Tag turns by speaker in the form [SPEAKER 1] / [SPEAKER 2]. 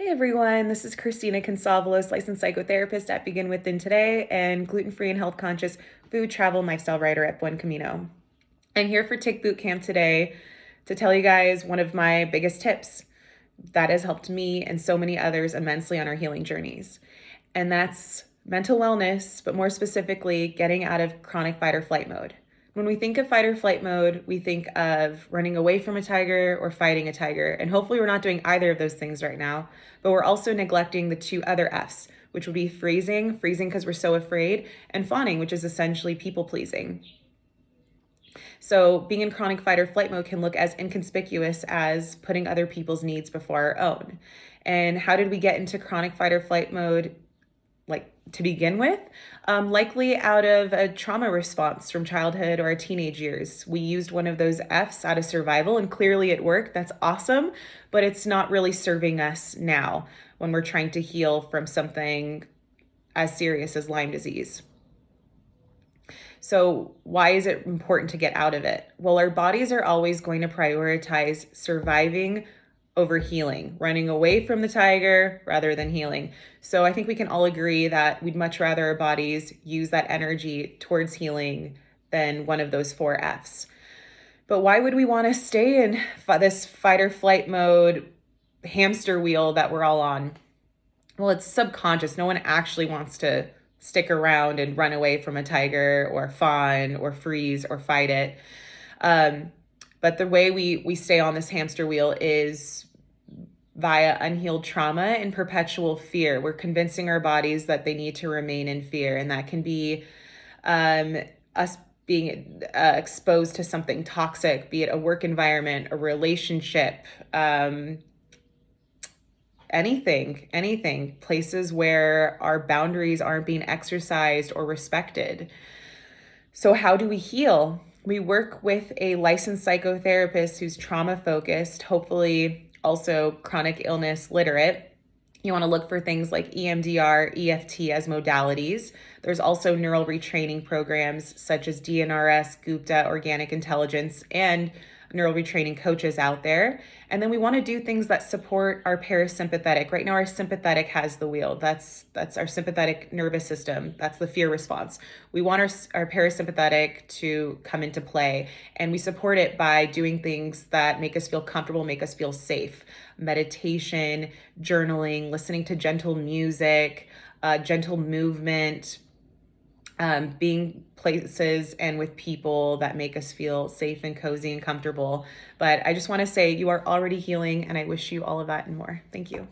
[SPEAKER 1] Hey everyone, this is Christina Kantzavelos, licensed psychotherapist at Begin Within today and gluten-free and health-conscious food, travel, and lifestyle writer at Buen Camino. I'm here for Tick Boot Camp today to tell you guys one of my biggest tips that has helped me and so many others immensely on our healing journeys. And that's mental wellness, but more specifically, getting out of chronic fight or flight mode. When we think of fight or flight mode, we think of running away from a tiger or fighting a tiger. And hopefully we're not doing either of those things right now, but we're also neglecting the two other F's, which would be freezing because we're so afraid, and fawning, which is essentially people pleasing. So being in chronic fight or flight mode can look as inconspicuous as putting other people's needs before our own. And how did we get into chronic fight or flight mode to begin with? Likely out of a trauma response from childhood or our teenage years. We used one of those F's out of survival and clearly it worked. That's awesome, but it's not really serving us now when we're trying to heal from something as serious as Lyme disease. So why is it important to get out of it? Well, our bodies are always going to prioritize surviving over healing, running away from the tiger rather than healing. So I think we can all agree that we'd much rather our bodies use that energy towards healing than one of those four F's. But why would we want to stay in this fight or flight mode hamster wheel that we're all on? Well, it's subconscious. No one actually wants to stick around and run away from a tiger or fawn or freeze or fight it. But the way we stay on this hamster wheel is via unhealed trauma and perpetual fear. We're convincing our bodies that they need to remain in fear. And that can be us being exposed to something toxic, be it a work environment, a relationship, anything, places where our boundaries aren't being exercised or respected. So how do we heal? We work with a licensed psychotherapist who's trauma focused, hopefully also chronic illness literate. You want to look for things like EMDR, EFT as modalities. There's also neural retraining programs such as DNRS, Gupta, Organic Intelligence, and neural retraining coaches out there. And then we want to do things that support our parasympathetic. Right now, our sympathetic has the wheel. That's our sympathetic nervous system. That's the fear response. We want our parasympathetic to come into play, and we support it by doing things that make us feel comfortable, make us feel safe. Meditation, journaling, listening to gentle music, gentle movement, being places and with people that make us feel safe and cozy and comfortable. But I just want to say you are already healing, and I wish you all of that and more. Thank you.